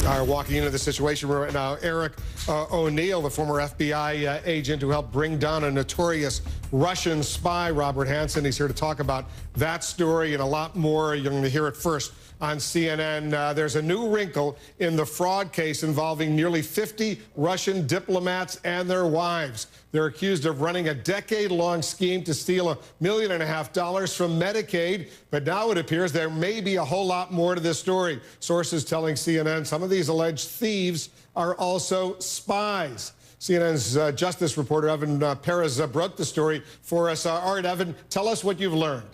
Walking into the situation right now, Eric O'Neill, the former FBI agent who helped bring down a notorious Russian spy, Robert Hanssen. He's here to talk about that story and a lot more. You're going to hear it first on CNN. There's a new wrinkle in the fraud case involving nearly 50 Russian diplomats and their wives. They're accused of running a decade-long scheme to steal $1.5 million from Medicaid, but now it appears there may be a whole lot more to this story. Sources telling CNN some of these alleged thieves are also spies. CNN's justice reporter Evan Perez broke the story for us. All right, Evan, tell us what you've learned.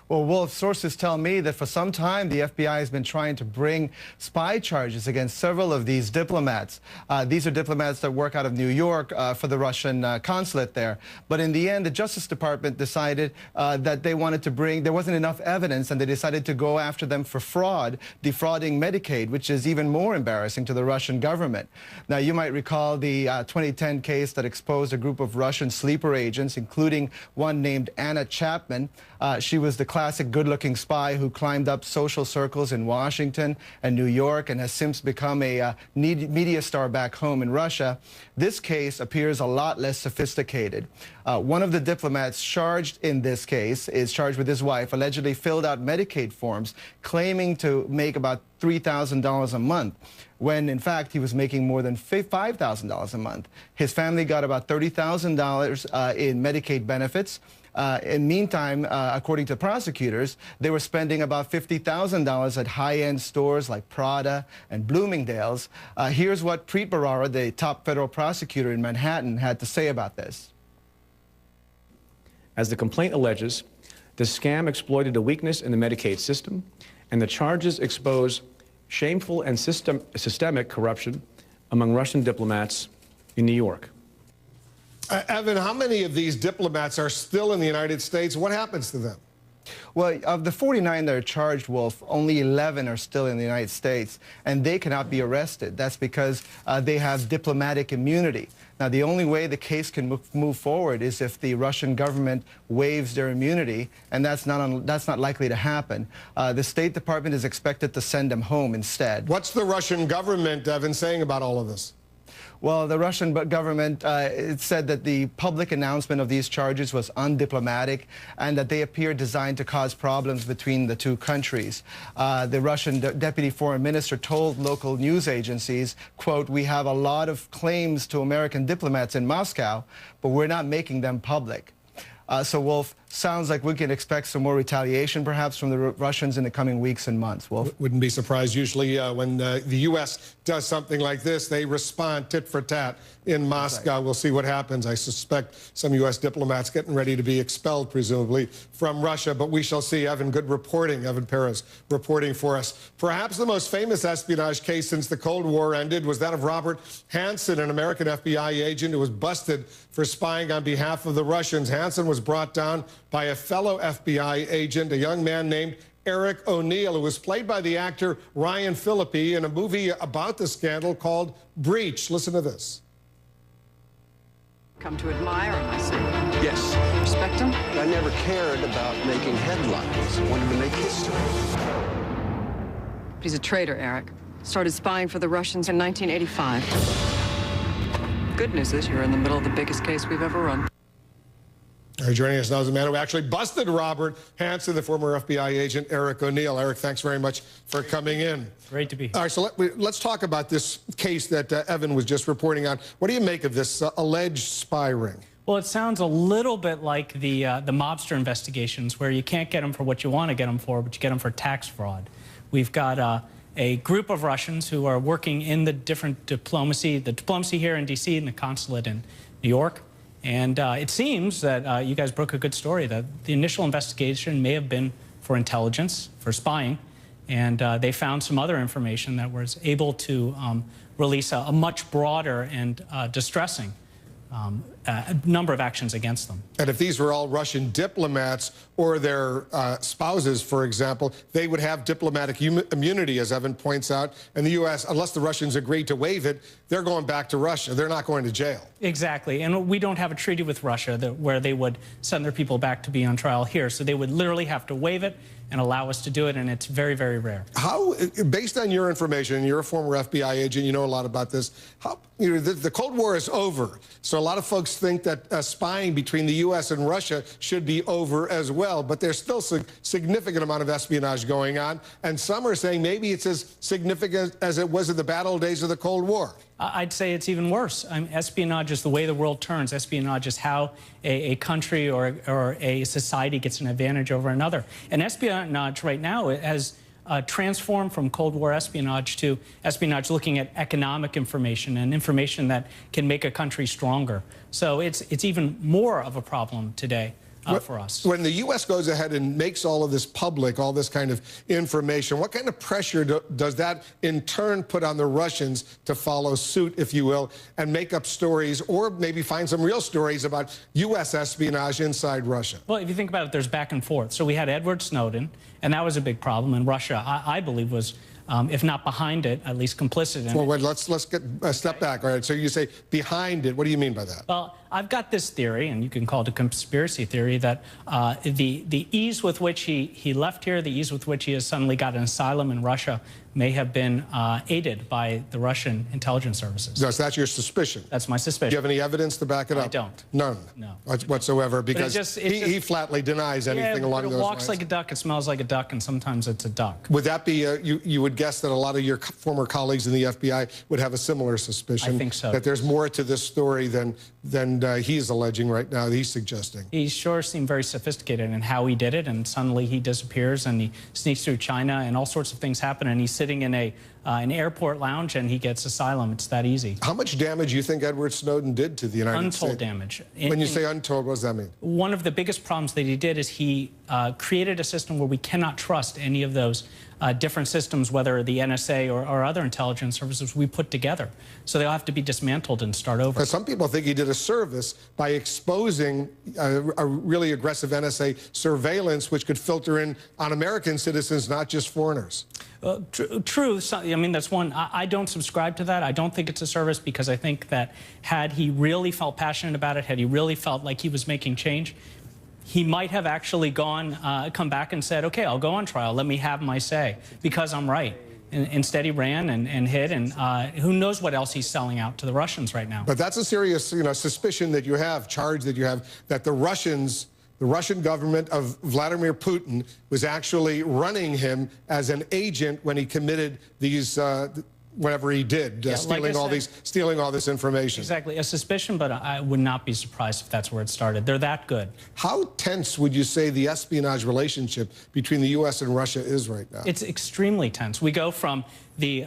Well, Wolf, sources tell me that for some time the FBI has been trying to bring spy charges against several of these diplomats. These are diplomats that work out of New York for the Russian consulate there. But in the end, the Justice Department decided that they wanted to bring, there wasn't enough evidence, and they decided to go after them for fraud, defrauding Medicaid, which is even more embarrassing to the Russian government. Now, you might recall the 2010 case that exposed a group of Russian sleeper agents, including one named Anna Chapman. She was the classic good-looking spy who climbed up social circles in Washington and New York and has since become a media star back home in Russia. This case appears a lot less sophisticated. One of the diplomats charged in this case is charged with his wife, allegedly filled out Medicaid forms claiming to make about $3,000 a month, when in fact he was making more than $5,000 a month. His family got about $30,000 in Medicaid benefits. In the meantime, according to prosecutors, they were spending about $50,000 at high-end stores like Prada and Bloomingdale's. Here's what Preet Bharara, the top federal prosecutor in Manhattan, had to say about this. As the complaint alleges, the scam exploited a weakness in the Medicaid system, and the charges expose shameful and systemic corruption among Russian diplomats in New York. Evan, how many of these diplomats are still in the United States? What happens to them? Well, of the 49 that are charged, Wolf, only 11 are still in the United States, and they cannot be arrested. That's because they have diplomatic immunity. Now, the only way the case can move forward is if the Russian government waives their immunity, and that's not likely to happen. The State Department is expected to send them home instead. What's the Russian government, Evan, saying about all of this? Well, the Russian government it said that the public announcement of these charges was undiplomatic and that they appear designed to cause problems between the two countries. The Russian deputy foreign minister told local news agencies, quote, "We have a lot of claims to American diplomats in Moscow, but we're not making them public." So, Wolf, sounds like we can expect some more retaliation, perhaps, from the Russians in the coming weeks and months. Wolf? Wouldn't be surprised. Usually when the U.S. does something like this, they respond tit for tat in Moscow. Right. We'll see what happens. I suspect some U.S. diplomats getting ready to be expelled, presumably, from Russia. But we shall see. Evan, good reporting. Evan Perez reporting for us. Perhaps the most famous espionage case since the Cold War ended was that of Robert Hanssen, an American FBI agent who was busted for spying on behalf of the Russians. Hanssen was brought down by a fellow FBI agent, a young man named Eric O'Neill, who was played by the actor Ryan Phillippe in a movie about the scandal called Breach. Listen to this. Come to admire him, I see. Yes. Respect him? I never cared about making headlines. I wanted to make history. He's a traitor, Eric. Started spying for the Russians in 1985. Good news is you're in the middle of the biggest case we've ever run. Joining us now is the man who actually busted Robert Hanssen, the former FBI agent Eric O'Neill. Eric, thanks very much for coming in. Great to be here. All right, so let's talk about this case that Evan was just reporting on. What do you make of this alleged spy ring? Well, it sounds a little bit like the mobster investigations, where you can't get them for what you want to get them for, but you get them for tax fraud. We've got a group of Russians who are working in the different diplomacy here in D.C. and the consulate in New York. And it seems that you guys broke a good story, that the initial investigation may have been for intelligence, for spying, and they found some other information that was able to release a much broader and distressing a number of actions against them. And if these were all Russian diplomats or their spouses, for example, they would have diplomatic immunity, as Evan points out. And the U.S., unless the Russians agree to waive it, they're going back to Russia. They're not going to jail. Exactly. And we don't have a treaty with Russia where they would send their people back to be on trial here. So they would literally have to waive it and allow us to do it, and it's very, very rare. How, based on your information, you're a former FBI agent, you know a lot about this, the Cold War is over. So a lot of folks think that spying between the U.S. and Russia should be over as well, but there's still a significant amount of espionage going on, and some are saying maybe it's as significant as it was in the bad old days of the Cold War. I'd say it's even worse. Espionage is the way the world turns. Espionage is how a country or a society gets an advantage over another. And espionage right now has transformed from Cold War espionage to espionage looking at economic information and information that can make a country stronger. So it's even more of a problem today. For us. When the U.S. goes ahead and makes all of this public, all this kind of information, what kind of pressure does that in turn put on the Russians to follow suit, if you will, and make up stories or maybe find some real stories about U.S. espionage inside Russia? Well, if you think about it, there's back and forth. So we had Edward Snowden, and that was a big problem. And Russia, I believe, was if not behind it, at least complicit in it. Well, wait, let's get a step back. All right, so you say behind it. What do you mean by that? Well, I've got this theory, and you can call it a conspiracy theory, that the ease with which he left here, the ease with which he has suddenly got an asylum in Russia, may have been aided by the Russian intelligence services. No, so that's your suspicion? That's my suspicion. Do you have any evidence to back it up? I don't. None? No. Whatsoever, because he flatly denies anything along those lines. It walks like a duck, it smells like a duck, and sometimes it's a duck. Would that be, you would guess that a lot of your former colleagues in the FBI would have a similar suspicion? I think so. That there's more to this story than he's alleging right now, he's suggesting. He sure seemed very sophisticated in how he did it, and suddenly he disappears and he sneaks through China and all sorts of things happen, and he's sitting in an airport lounge and he gets asylum. It's that easy. How much damage do you think Edward Snowden did to the United States? Untold damage. When you say untold, what does that mean? One of the biggest problems that he did is he created a system where we cannot trust any of those different systems, whether the NSA or other intelligence services we put together. So they'll have to be dismantled and start over. Some people think he did a service by exposing a really aggressive NSA surveillance, which could filter in on American citizens, not just foreigners. True. I mean, that's one. I don't subscribe to that. I don't think it's a service, because I think that had he really felt passionate about it, had he really felt like he was making change, he might have actually come back and said, okay, I'll go on trial. Let me have my say because I'm right. Instead, he ran and hid, and who knows what else he's selling out to the Russians right now. But that's a serious, suspicion that you have, charge that you have, that the Russian government of Vladimir Putin was actually running him as an agent when he committed these whatever he did, stealing all this information. Exactly, a suspicion, but I would not be surprised if that's where it started. They're that good. How tense would you say the espionage relationship between the U.S. and Russia is right now? It's extremely tense. We go from the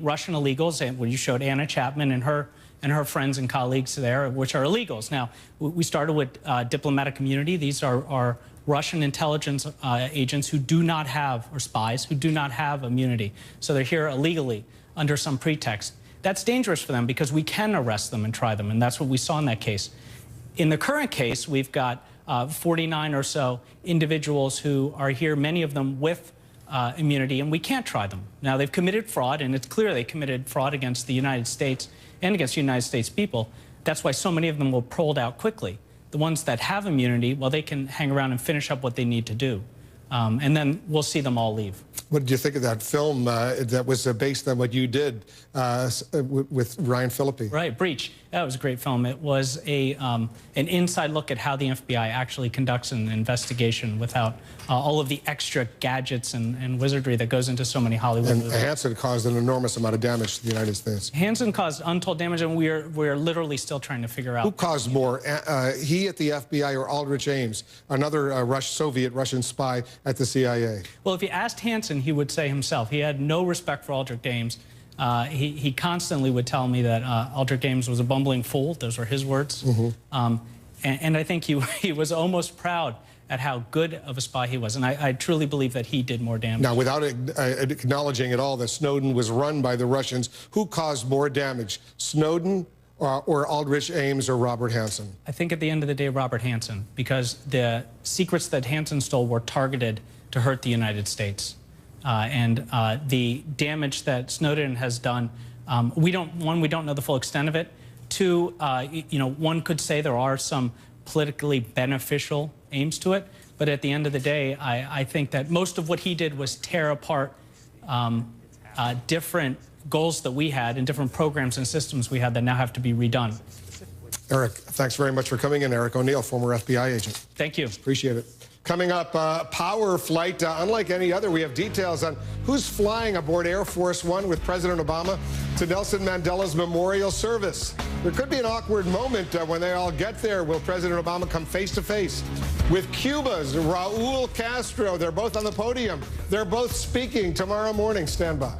Russian illegals, and when you showed Anna Chapman and her friends and colleagues there, which are illegals. Now, we started with diplomatic immunity. These are Russian intelligence agents who do not have, or spies, who do not have immunity. So they're here illegally under some pretext. That's dangerous for them because we can arrest them and try them, and that's what we saw in that case. In the current case, we've got 49 or so individuals who are here, many of them with immunity, and we can't try them. Now, they've committed fraud, and it's clear they committed fraud against the United States and against the United States people. That's why so many of them were paroled out quickly. The ones that have immunity, well, they can hang around and finish up what they need to do. And then we'll see them all leave. What did you think of that film that was based on what you did with Ryan Phillippe? Right, Breach. That was a great film. It was an inside look at how the FBI actually conducts an investigation without all of the extra gadgets and wizardry that goes into so many Hollywood movies. And Hansen caused an enormous amount of damage to the United States. Hansen caused untold damage, and we're literally still trying to figure out. Who caused more, he at the FBI or Aldrich Ames, another Soviet Russian spy at the CIA? Well, if you asked Hansen, he would say himself. He had no respect for Aldrich Ames. He constantly would tell me that Aldrich Ames was a bumbling fool. Those were his words. Mm-hmm. And I think he was almost proud at how good of a spy he was. And I truly believe that he did more damage. Now, without acknowledging at all that Snowden was run by the Russians, who caused more damage, Snowden or Aldrich Ames or Robert Hanssen? I think at the end of the day, Robert Hanssen, because the secrets that Hanssen stole were targeted to hurt the United States. And the damage that Snowden has done, we don't know the full extent of it. Two, one could say there are some politically beneficial aims to it. But at the end of the day, I think that most of what he did was tear apart different goals that we had and different programs and systems we had that now have to be redone. Eric, thanks very much for coming in. Eric O'Neill, former FBI agent. Thank you. Appreciate it. Coming up, power flight. Unlike any other, we have details on who's flying aboard Air Force One with President Obama to Nelson Mandela's memorial service. There could be an awkward moment when they all get there. Will President Obama come face to face with Cuba's Raul Castro? They're both on the podium. They're both speaking tomorrow morning. Stand by.